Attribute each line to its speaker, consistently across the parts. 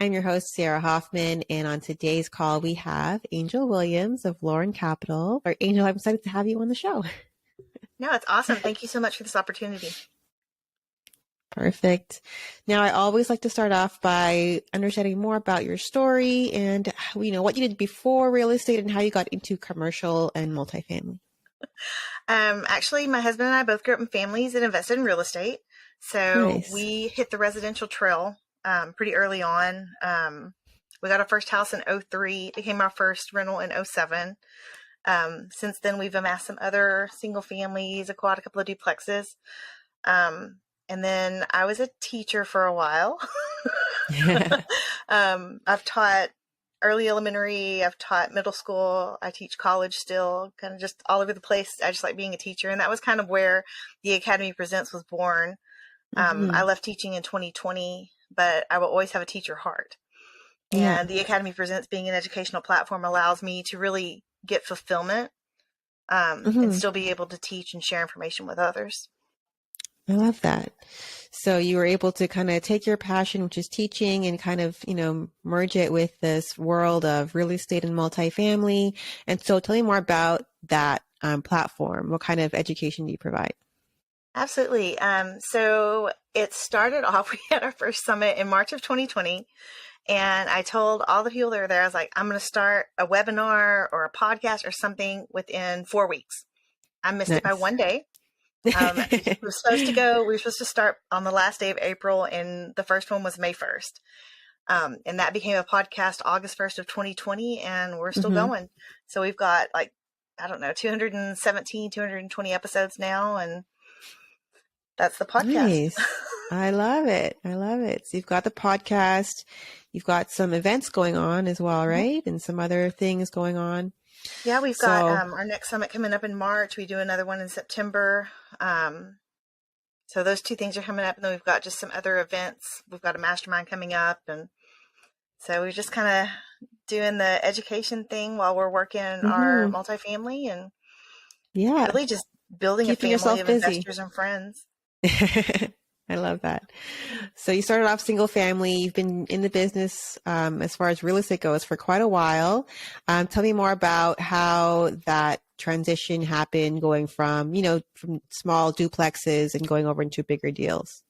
Speaker 1: I'm your host, Ciaara Hoffman, and on today's call, we have Angel Williams of Lorren Capital. Or Angel, I'm excited to have you on the show.
Speaker 2: No, it's awesome. Thank you so much for this opportunity.
Speaker 1: Perfect. Now, I always like to start off by understanding more about your story and, what you did before real estate and how you got into commercial and multifamily.
Speaker 2: Actually, my husband and I both grew up in families that invested in real estate. So
Speaker 1: Nice.
Speaker 2: we hit the residential trail pretty early on. We got our first house in 03, became our first rental in 07. Since then, we've amassed some other single families, acquired a couple of duplexes. And then I was a teacher for a while. I've taught early elementary, I've taught middle school, I teach college still, kind of just all over the place. I just like being a teacher. And that was kind of where the Academy Presents was born. I left teaching in 2020, but I will always have a teacher heart. And the Academy Presents, being an educational platform, allows me to really get fulfillment and still be able to teach and share information with others.
Speaker 1: I love that. So you were able to kind of take your passion, which is teaching, and kind of, merge it with this world of real estate and multifamily. And so tell me more about that platform. What kind of education do you provide?
Speaker 2: Absolutely. So it started off, we had our first summit in March of 2020. And I told all the people that were there, I was like, I'm going to start a webinar or a podcast or something within 4 weeks. I missed it by one day. We were supposed to start on the last day of April, and the first one was May 1st. And that became a podcast August 1st of 2020, and we're still going. So we've got 217, 220 episodes now, and that's the podcast.
Speaker 1: Nice. I love it. I love it. So you've got the podcast, you've got some events going on as well, right? And some other things going on.
Speaker 2: Yeah, we've got our next summit coming up in March. We do another one in September. So those two things are coming up. And then we've got just some other events. We've got a mastermind coming up. And so we're just kind of doing the education thing while we're working our multifamily and really just building
Speaker 1: keeping
Speaker 2: a family of
Speaker 1: busy.
Speaker 2: investors and friends.
Speaker 1: I love that. So you started off single family. You've been in the business as far as real estate goes for quite a while. Tell me more about how that transition happened, going from small duplexes and going over into bigger deals.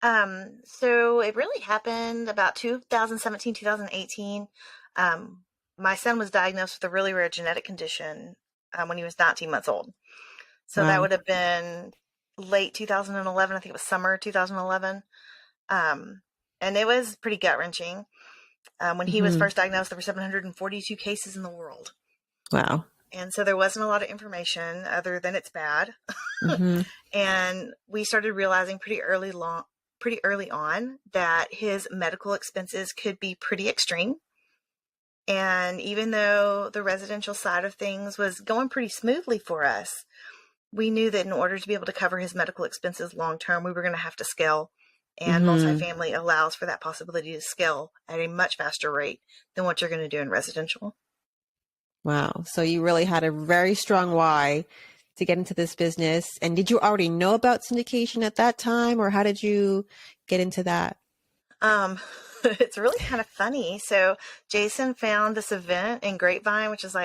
Speaker 2: So it really happened about 2017, 2018. My son was diagnosed with a really rare genetic condition when he was 19 months old. So that would have been late 2011. I think it was summer 2011. And it was pretty gut-wrenching. When he was first diagnosed, there were 742 cases in the world. Wow. And so there wasn't a lot of information other than it's bad. And we started realizing pretty early on that his medical expenses could be pretty extreme. And even though the residential side of things was going pretty smoothly for us, we knew that in order to be able to cover his medical expenses long-term, we were going to have to scale. And multifamily allows for that possibility to scale at a much faster rate than what you're going to do in residential.
Speaker 1: Wow. So you really had a very strong why to get into this business. And did you already know about syndication at that time, or how did you get into that?
Speaker 2: It's really kind of funny. So Jason found this event in Grapevine, which is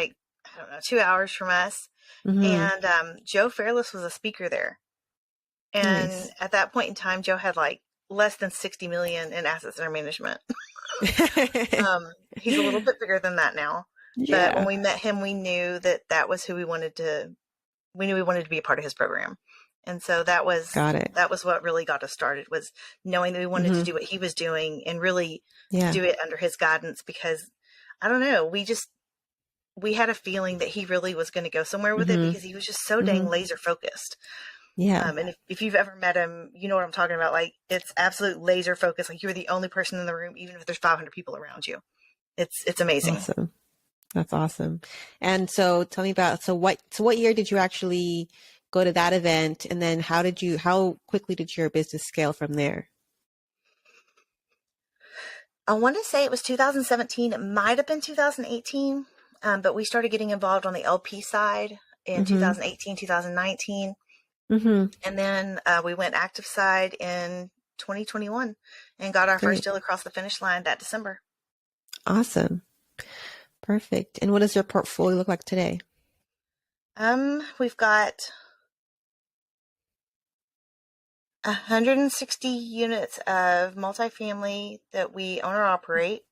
Speaker 2: 2 hours from us. And Joe Fairless was a speaker there. And at that point in time, Joe had less than 60 million in assets under management. He's a little bit bigger than that now. Yeah. But when we met him, we knew that was who we wanted to be a part of his program. And so that was what really got us started, was knowing that we wanted to do what he was doing and really do it under his guidance, because I don't know, we had a feeling that he really was going to go somewhere with it, because he was just so dang laser focused. Yeah. And if you've ever met him, you know what I'm talking about. It's absolute laser focus. You're the only person in the room, even if there's 500 people around you. It's amazing.
Speaker 1: Awesome. That's awesome. And so tell me about, what year did you actually go to that event? And then how quickly did your business scale from there?
Speaker 2: I want to say it was 2017. It might have been 2018. But we started getting involved on the LP side in 2018, 2019. And then we went active side in 2021. and got our first
Speaker 1: Great.
Speaker 2: deal across the finish line that December.
Speaker 1: Awesome. Perfect. And what does your portfolio look like today?
Speaker 2: We've got 160 units of multifamily that we own or operate.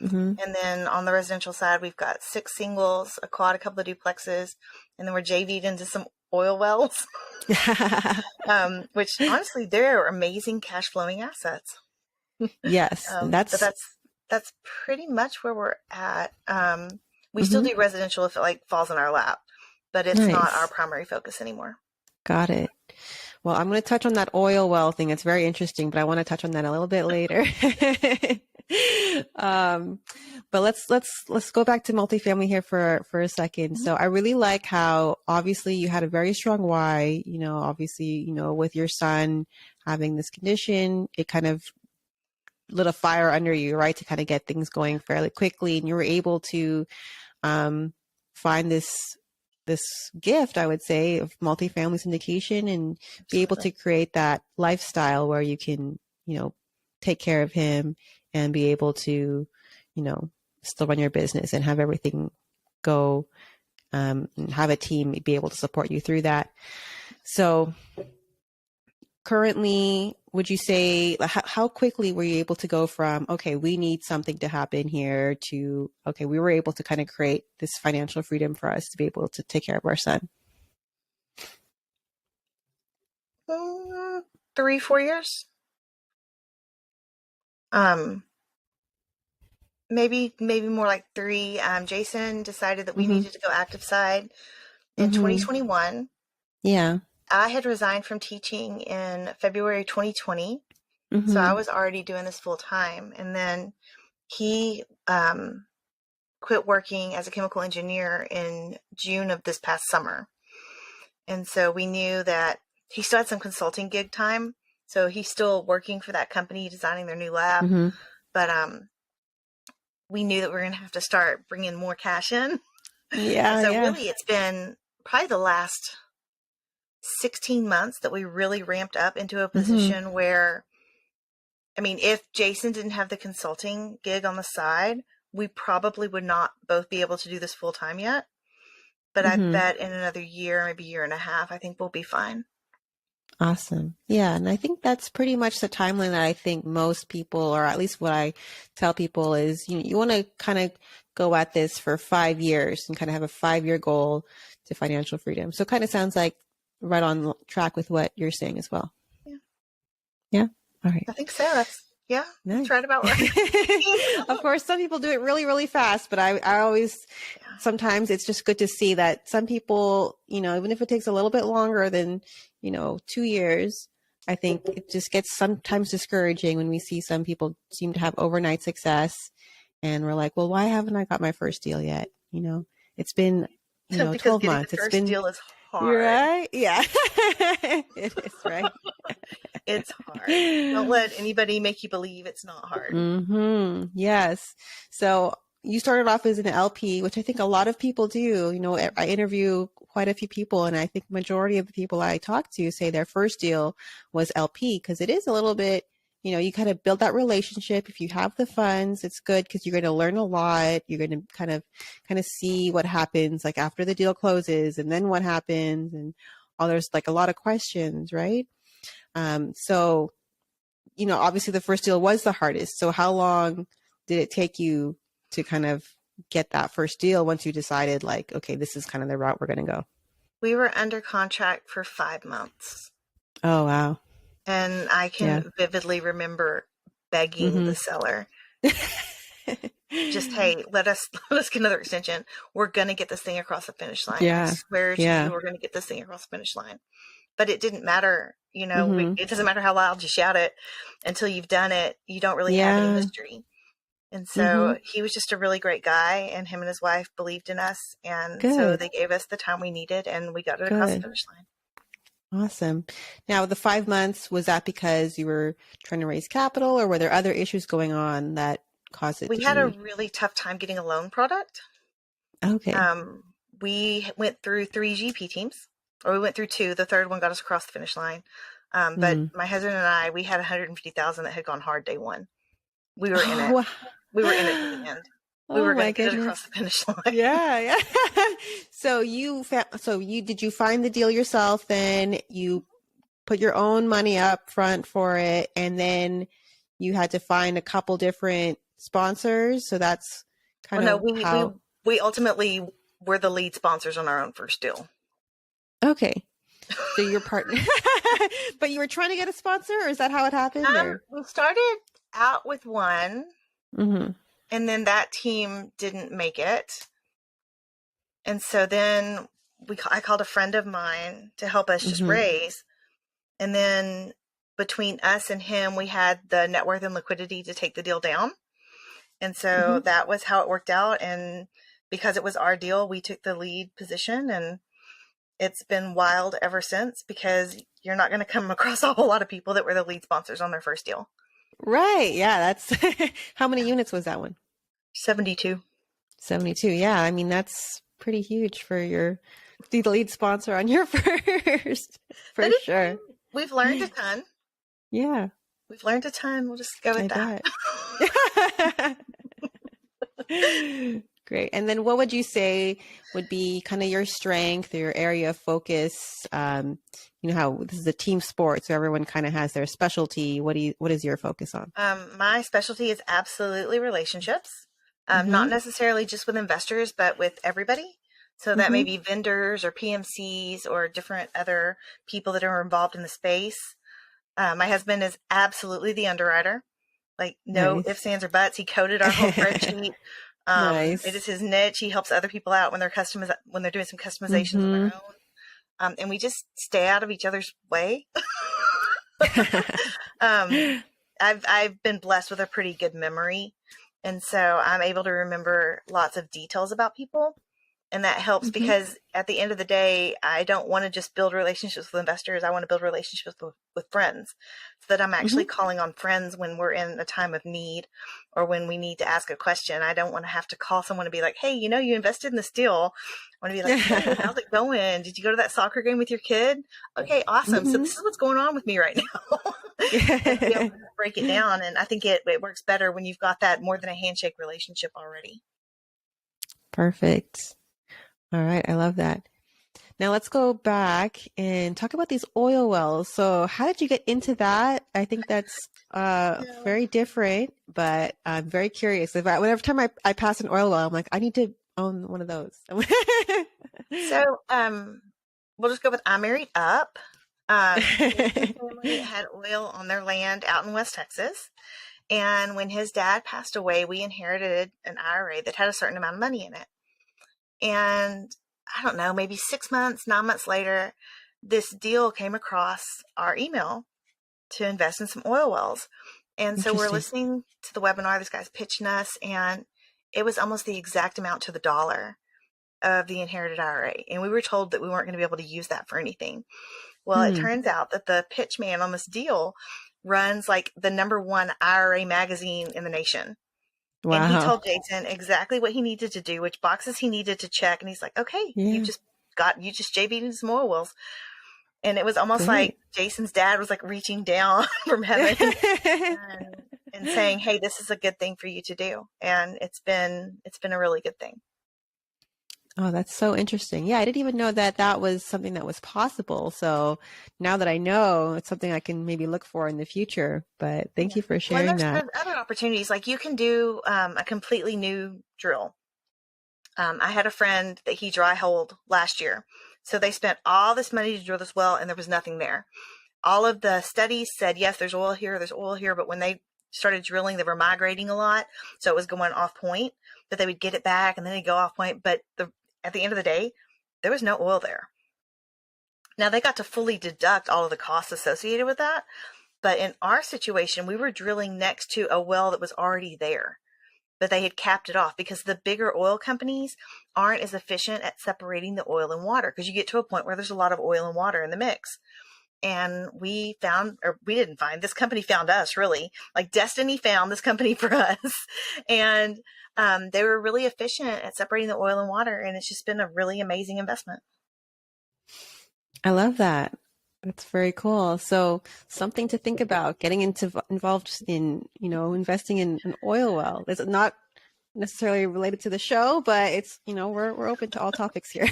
Speaker 1: Mm-hmm.
Speaker 2: And then on the residential side, we've got 6 singles, a quad, a couple of duplexes, and then we're JV'd into some oil wells, which honestly, they're amazing cash flowing assets.
Speaker 1: Yes,
Speaker 2: But that's pretty much where we're at. We still
Speaker 1: mm-hmm.
Speaker 2: do residential if it like falls in our lap, but it's not our
Speaker 1: Nice.
Speaker 2: primary focus anymore.
Speaker 1: Got it. Well, I'm going to touch on that oil well thing. It's very interesting, but I want to touch on that a little bit later. But let's go back to multifamily here for a second. So I really like how obviously you had a very strong why, obviously, with your son having this condition, it kind of lit a fire under you, right? To kind of get things going fairly quickly. And you were able to find this gift, I would say, of multifamily syndication and be able to create that lifestyle where you can, take care of him and be able to, still run your business and have everything go, and have a team be able to support you through that. So currently, would you say, how quickly were you able to go from, okay, we need something to happen here to, okay, we were able to kind of create this financial freedom for us to be able to take care of our son?
Speaker 2: 3-4 years. Maybe more like 3. Jason decided that we
Speaker 1: Mm-hmm.
Speaker 2: needed to go active side in
Speaker 1: Mm-hmm.
Speaker 2: 2021.
Speaker 1: Yeah.
Speaker 2: I had resigned from teaching in February 2020.
Speaker 1: Mm-hmm.
Speaker 2: So I was already doing this full time. And then he quit working as a chemical engineer in June of this past summer. And so we knew that he still had some consulting gig time. So he's still working for that company, designing their new lab.
Speaker 1: Mm-hmm.
Speaker 2: But we knew that we were going to have to start bringing more cash in.
Speaker 1: Yeah.
Speaker 2: And so
Speaker 1: Yeah.
Speaker 2: really it's been probably the last 16 months that we really ramped up into a position where, I mean, if Jason didn't have the consulting gig on the side, we probably would not both be able to do this full time yet. But I bet in another year, maybe year and a half, I think we'll be fine.
Speaker 1: Awesome. Yeah. And I think that's pretty much the timeline that I think most people, or at least what I tell people is, you want to kind of go at this for 5 years and kind of have a 5-year goal to financial freedom. So it kind of sounds like right on track with what you're saying as well.
Speaker 2: Yeah.
Speaker 1: Yeah. All right.
Speaker 2: I think so.
Speaker 1: Nice.
Speaker 2: That's right about right.
Speaker 1: Of course, some people do it really, really fast, but I always, sometimes it's just good to see that some people, even if it takes a little bit longer than, 2 years, I think it just gets sometimes discouraging when we see some people seem to have overnight success and we're like, well, why haven't I got my first deal yet? It's been,
Speaker 2: because
Speaker 1: 12
Speaker 2: getting
Speaker 1: months.
Speaker 2: the first
Speaker 1: It's been
Speaker 2: deal is hard.
Speaker 1: You're right. Yeah. It is, right?
Speaker 2: It's hard. Don't let anybody make you believe it's not hard.
Speaker 1: Mm-hmm. Yes. So you started off as an LP, which I think a lot of people do. I interview quite a few people, and I think majority of the people I talk to say their first deal was LP because it is a little bit, you kind of build that relationship. If you have the funds, it's good because you're going to learn a lot. You're going to kind of see what happens like after the deal closes and then what happens. And there's like a lot of questions, right? So, obviously the first deal was the hardest. So how long did it take you to kind of get that first deal once you decided like, okay, this is kind of the route we're going to go?
Speaker 2: We were under contract for 5 months.
Speaker 1: Oh, wow.
Speaker 2: And I can vividly remember begging the seller, just, hey, let us get another extension. We're going to get this thing across the finish line.
Speaker 1: Yeah.
Speaker 2: I swear to you, we're going to get this thing across the finish line. But it didn't matter. It doesn't matter how loud you shout it until you've done it. You don't really have any mystery. And so he was just a really great guy, and him and his wife believed in us. And so they gave us the time we needed, and we got it across the finish line.
Speaker 1: Awesome. Now, the 5 months, was that because you were trying to raise capital, or were there other issues going on that caused it?
Speaker 2: We had a really tough time getting a loan product.
Speaker 1: Okay.
Speaker 2: We went through 3 GP teams, or we went through 2. The third one got us across the finish line. But my husband and I, we had 150,000 that had gone hard day one. We were in it.
Speaker 1: Wow.
Speaker 2: We were in it to the end. We were going to get it across the finish line.
Speaker 1: Yeah. So did you find the deal yourself? Then you put your own money up front for it, and then you had to find a couple different sponsors. So that's kind of how.
Speaker 2: We ultimately were the lead sponsors on our own first deal.
Speaker 1: Okay. So your partner, but you were trying to get a sponsor, or is that how it happened?
Speaker 2: We started out with one,
Speaker 1: mm-hmm.
Speaker 2: and then that team didn't make it. And so then I called a friend of mine to help us just raise. And then between us and him, we had the net worth and liquidity to take the deal down. And so that was how it worked out. And because it was our deal, we took the lead position, and it's been wild ever since, because you're not going to come across a whole lot of people that were the lead sponsors on their first deal.
Speaker 1: Right. Yeah. That's how many units was that one?
Speaker 2: 72.
Speaker 1: 72. Yeah. I mean, that's pretty huge for the lead sponsor on your first, for sure.
Speaker 2: We've learned a ton.
Speaker 1: Yeah.
Speaker 2: We've learned a ton. We'll just go with that.
Speaker 1: Great. And then what would you say would be kind of your strength or your area of focus? You know how this is a team sport, so everyone kind of has their specialty. What is your focus on?
Speaker 2: My specialty is absolutely relationships. Not necessarily just with investors, but with everybody. So that may be vendors or PMCs or different other people that are involved in the space. My husband is absolutely the underwriter. Like no ifs, ands, or buts. He coded our whole spreadsheet. Nice. It is his niche. He helps other people out when they're doing some customizations on their own. And we just stay out of each other's way. I've been blessed with a pretty good memory. And so I'm able to remember lots of details about people. And that helps because at the end of the day, I don't want to just build relationships with investors. I want to build relationships with friends, so that I'm actually calling on friends when we're in a time of need or when we need to ask a question. I don't want to have to call someone and be like, hey, you invested in this deal. I want to be like, hey, how's it going? Did you go to that soccer game with your kid? Okay, awesome. So this is what's going on with me right now. And be able to break it down. And I think it works better when you've got that more than a handshake relationship already.
Speaker 1: Perfect. All right. I love that. Now let's go back and talk about these oil wells. So how did you get into that? I think that's very different, but I'm very curious. Whenever time I pass an oil well, I'm like, I need to own one of those.
Speaker 2: So we'll just go with I married up. His family had oil on their land out in West Texas. And when his dad passed away, we inherited an IRA that had a certain amount of money in it. And I don't know, maybe 6 months, 9 months later, this deal came across our email to invest in some oil wells. And so we're listening to the webinar. This guy's pitching us, and it was almost the exact amount to the dollar of the inherited IRA. And we were told that we weren't going to be able to use that for anything. Well, it turns out that the pitch man on this deal runs like the #1 IRA magazine in the nation. Wow. And he told Jason exactly what he needed to do, which boxes he needed to check. And he's like, okay, you just JV'd in some oil wells. And it was almost like Jason's dad was like reaching down from heaven and saying, hey, this is a good thing for you to do. And it's been a really good thing.
Speaker 1: Oh, that's so interesting. Yeah, I didn't even know that was something that was possible. So now that I know, it's something I can maybe look for in the future. But thank you for sharing that.
Speaker 2: There's other opportunities. Like you can do a completely new drill. I had a friend that he dry holed last year. So they spent all this money to drill this well, and there was nothing there. All of the studies said, yes, there's oil here. But when they started drilling, they were migrating a lot. So it was going off point, but they would get it back and then they'd go off point. But at the end of the day, there was no oil there. Now they got to fully deduct all of the costs associated with that. But in our situation, we were drilling next to a well that was already there, but they had capped it off because the bigger oil companies aren't as efficient at separating the oil and water, because you get to a point where there's a lot of oil and water in the mix. And this company found us, really. Like destiny found this company for us. And they were really efficient at separating the oil and water. And it's just been a really amazing investment.
Speaker 1: I love that. That's very cool. So something to think about, getting involved in, investing in an oil well. It's not necessarily related to the show, but it's, we're open to all topics here.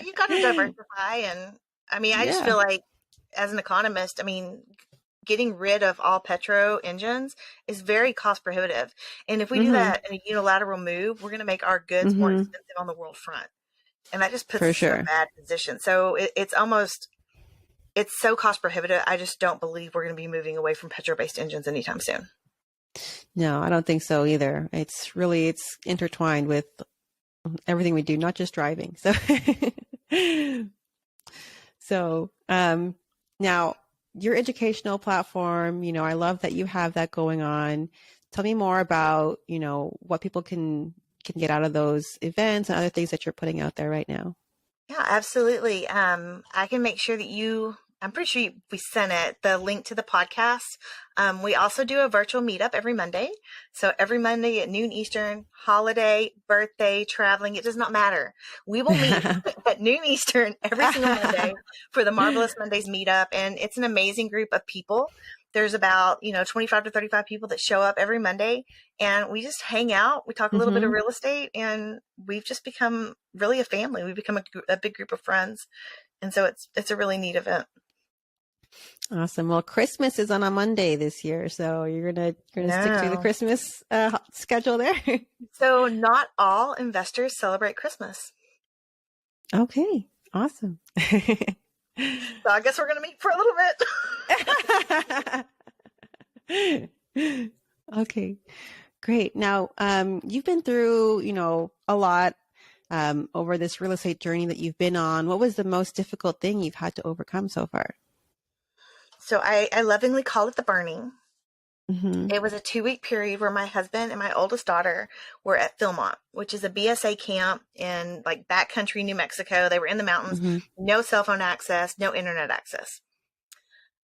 Speaker 2: You got to diversify. And I mean, I just
Speaker 1: Yeah.
Speaker 2: feel like as an economist, I mean, getting rid of all petro engines is very cost prohibitive. And if we do
Speaker 1: Mm-hmm.
Speaker 2: that in a unilateral move, we're going to make our goods more
Speaker 1: Mm-hmm.
Speaker 2: expensive on the world front. And that just puts
Speaker 1: For
Speaker 2: us in a
Speaker 1: sure.
Speaker 2: bad position. So it's so cost prohibitive. I just don't believe we're going to be moving away from petro-based engines anytime soon.
Speaker 1: No, I don't think so either. It's intertwined with everything we do, not just driving. So, now your educational platform, I love that you have that going on. Tell me more about, what people can get out of those events and other things that you're putting out there right now.
Speaker 2: Yeah, absolutely. I can make sure that I'm pretty sure we sent the link to the podcast. We also do a virtual meetup every Monday. So every Monday at noon Eastern, holiday, birthday, traveling, it does not matter. We will meet at noon Eastern every single Monday for the Marvelous Mondays meetup. And it's an amazing group of people. There's about, 25 to 35 people that show up every Monday, and we just hang out. We talk a little bit of
Speaker 1: Mm-hmm.
Speaker 2: real estate, and we've just become really a family. We've become a big group of friends. And so it's a really neat event.
Speaker 1: Awesome. Well, Christmas is on a Monday this year, so you're gonna stick to the
Speaker 2: No.
Speaker 1: Christmas schedule there.
Speaker 2: So not all investors celebrate Christmas.
Speaker 1: Okay, awesome.
Speaker 2: So I guess we're going to meet for a little bit.
Speaker 1: Okay, great. Now, you've been through, a lot over this real estate journey that you've been on. What was the most difficult thing you've had to overcome so far?
Speaker 2: So I lovingly call it the burning.
Speaker 1: Mm-hmm.
Speaker 2: It was a 2-week period where my husband and my oldest daughter were at Philmont, which is a BSA camp in like backcountry New Mexico. They were in the mountains,
Speaker 1: Mm-hmm.
Speaker 2: no cell phone access, no internet access.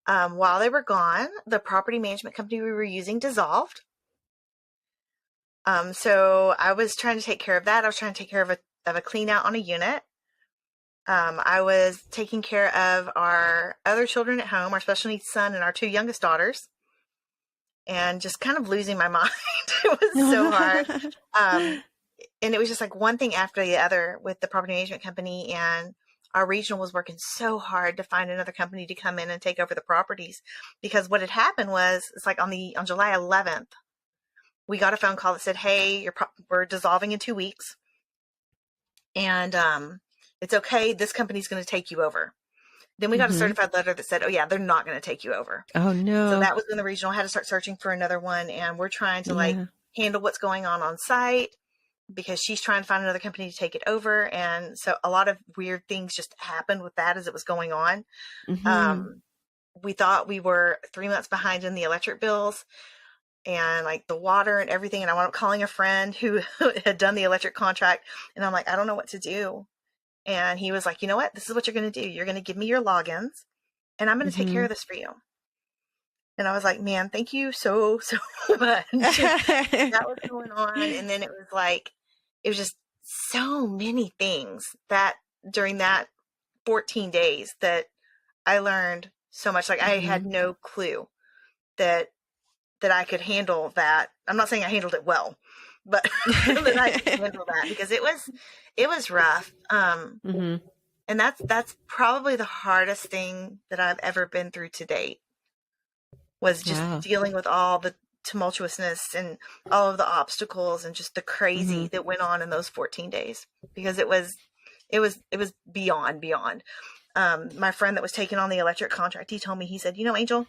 Speaker 2: While they were gone, the property management company we were using dissolved. So I was trying to take care of that. I was trying to take care of a clean out on a unit. I was taking care of our other children at home, our special needs son and our 2 youngest daughters, and just kind of losing my mind. It was so hard. And it was just like one thing after the other with the property management company, and our regional was working so hard to find another company to come in and take over the properties, because what had happened was it's like on July 11th, we got a phone call that said, "Hey, we're dissolving in 2 weeks, and it's okay. This company's going to take you over." Then we got a
Speaker 1: Mm-hmm.
Speaker 2: certified letter that said, "Oh yeah, they're not going to take you over."
Speaker 1: Oh
Speaker 2: So
Speaker 1: no.
Speaker 2: that was when the regional had to start searching for another one, and we're trying to like
Speaker 1: Yeah.
Speaker 2: handle what's going on site, because she's trying to find another company to take it over. And so a lot of weird things just happened with that as it was going on.
Speaker 1: Mm-hmm.
Speaker 2: Um, we thought we were 3 months behind in the electric bills and like the water and everything. And I wound up calling a friend who had done the electric contract, and I'm like, I don't know what to do. And he was like, "You know what? This is what you're going to do. You're going to give me your logins, and I'm going to take care
Speaker 1: Mm-hmm.
Speaker 2: of this for you." And I was like, "Man, thank you so, so much." That was going on. And then it was just so many things that during that 14 days that I learned so much. Like I
Speaker 1: Mm-hmm.
Speaker 2: had no clue that I could handle that. I'm not saying I handled it well, but that I could handle that, because it was rough.
Speaker 1: Mm-hmm.
Speaker 2: And that's probably the hardest thing that I've ever been through to date, was just
Speaker 1: Wow.
Speaker 2: dealing with all the tumultuousness and all of the obstacles and just the
Speaker 1: Mm-hmm.
Speaker 2: crazy that went on in those 14 days, because it was beyond. My friend that was taking on the electric contract, he told me, he said, Angel,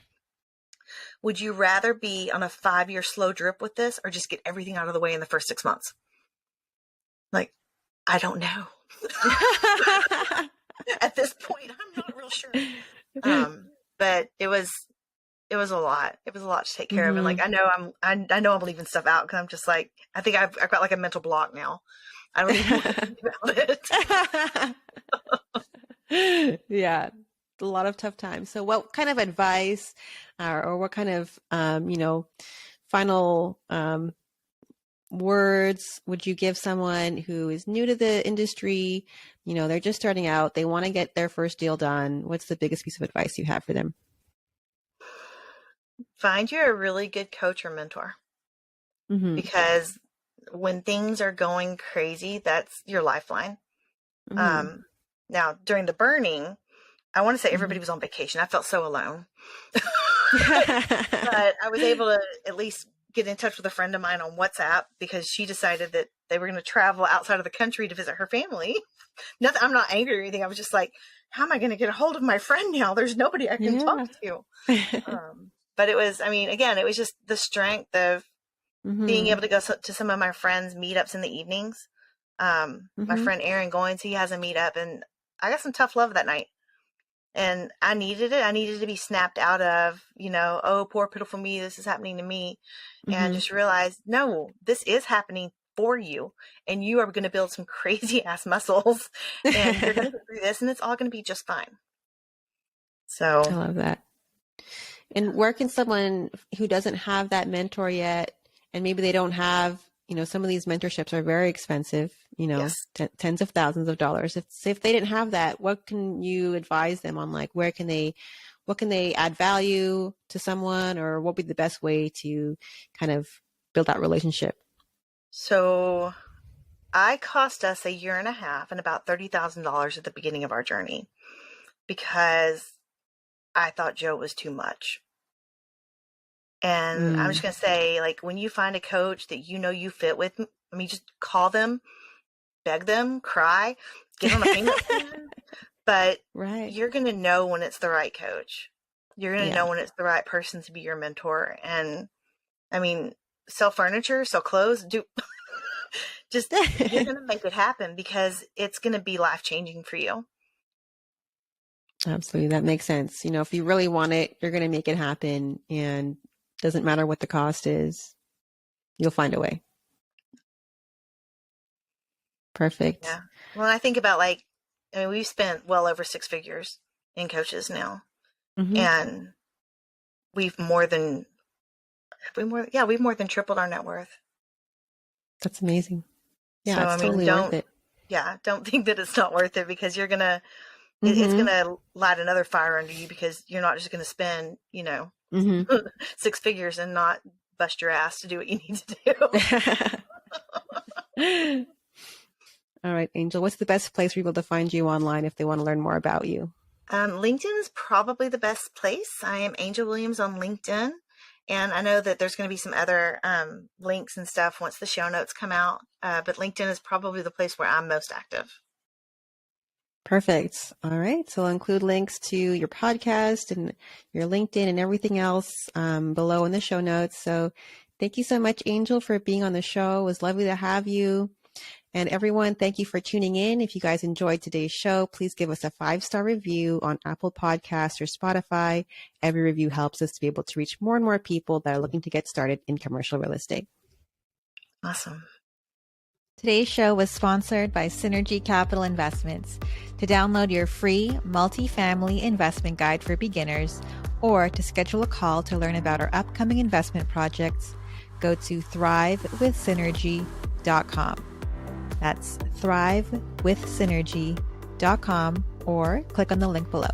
Speaker 2: would you rather be on a 5-year slow drip with this, or just get everything out of the way in the first 6 months? Like, I don't know. At this point, I'm not real sure. But it was a lot. It was a lot to take care of. And
Speaker 1: Mm-hmm.
Speaker 2: like, I know I'm leaving stuff out, because I'm just like, I think I've got like a mental block now. I don't even want to think about it.
Speaker 1: Yeah, a lot of tough times. So what kind of advice or what kind of, final words would you give someone who is new to the industry? You know, they're just starting out. They want to get their first deal done. What's the biggest piece of advice you have for them?
Speaker 2: Find you a really good coach or mentor,
Speaker 1: Mm-hmm.
Speaker 2: because when things are going crazy, that's your lifeline.
Speaker 1: Mm-hmm.
Speaker 2: Now, during the burning, I want to say
Speaker 1: Mm-hmm.
Speaker 2: everybody was on vacation. I felt so alone. But I was able to at least get in touch with a friend of mine on WhatsApp, because she decided that they were going to travel outside of the country to visit her family. Nothing, I'm not angry or anything. I was just like, how am I going to get a hold of my friend now? There's nobody I can talk to. But it was, I mean, again, it was just the strength of being able to go to some of my friends' meetups in the evenings. My friend Aaron Goins, he has a meetup, and I got some tough love that night. And I needed it. I needed to be snapped out of, you know, oh, poor pitiful me, this is happening to me. And just realize, no, this is happening for you. And you are going to build some crazy ass muscles, and you're going to get through this, and it's all going to be just fine. So
Speaker 1: I love that. And where can someone who doesn't have that mentor yet, and maybe they don't have, you know, some of these mentorships are very expensive, you know,
Speaker 2: yes.
Speaker 1: Tens of thousands of dollars. If they didn't have that, what can you advise them on, like, what can they add value to someone, or what would be the best way to kind of build that relationship?
Speaker 2: So I cost us 1.5 years and about $30,000 at the beginning of our journey, because I thought Joe was too much. And I'm just going to say, like, when you find a coach that you know you fit with, I mean, just call them, beg them, cry, get on a payment plan. But you're going to know when it's the right coach. You're going to know when it's the right person to be your mentor. And I mean, sell furniture, sell clothes, just, you're going to make it happen, because it's going to be life-changing for you.
Speaker 1: Absolutely. That makes sense. You know, if you really want it, you're going to make it happen, and doesn't matter what the cost is, you'll find a way. Perfect.
Speaker 2: Yeah. Well, I think about, like, I mean, we've spent well over 6 figures in coaches now, and we've more than tripled our net worth.
Speaker 1: That's amazing. Yeah,
Speaker 2: so,
Speaker 1: it's totally worth it.
Speaker 2: Yeah, don't think that it's not worth it, because you're gonna, it's gonna light another fire under you, because you're not just gonna spend, you know, 6 figures and not bust your ass to do what you need to
Speaker 1: do. All right, Angel, what's the best place for people to find you online if they want to learn more about you?
Speaker 2: LinkedIn is probably the best place. I am Angel Williams on LinkedIn. And I know that there's going to be some other links and stuff once the show notes come out. But LinkedIn is probably the place where I'm most active.
Speaker 1: Perfect. All right. So I'll include links to your podcast and your LinkedIn and everything else below in the show notes. So thank you so much, Angel, for being on the show. It was lovely to have you. And everyone, thank you for tuning in. If you guys enjoyed today's show, please give us a 5-star review on Apple Podcasts or Spotify. Every review helps us to be able to reach more and more people that are looking to get started in commercial real estate.
Speaker 2: Awesome.
Speaker 3: Today's show was sponsored by Synergy Capital Investments. To download your free multifamily investment guide for beginners, or to schedule a call to learn about our upcoming investment projects, go to thrivewithsynergy.com. That's thrivewithsynergy.com, or click on the link below.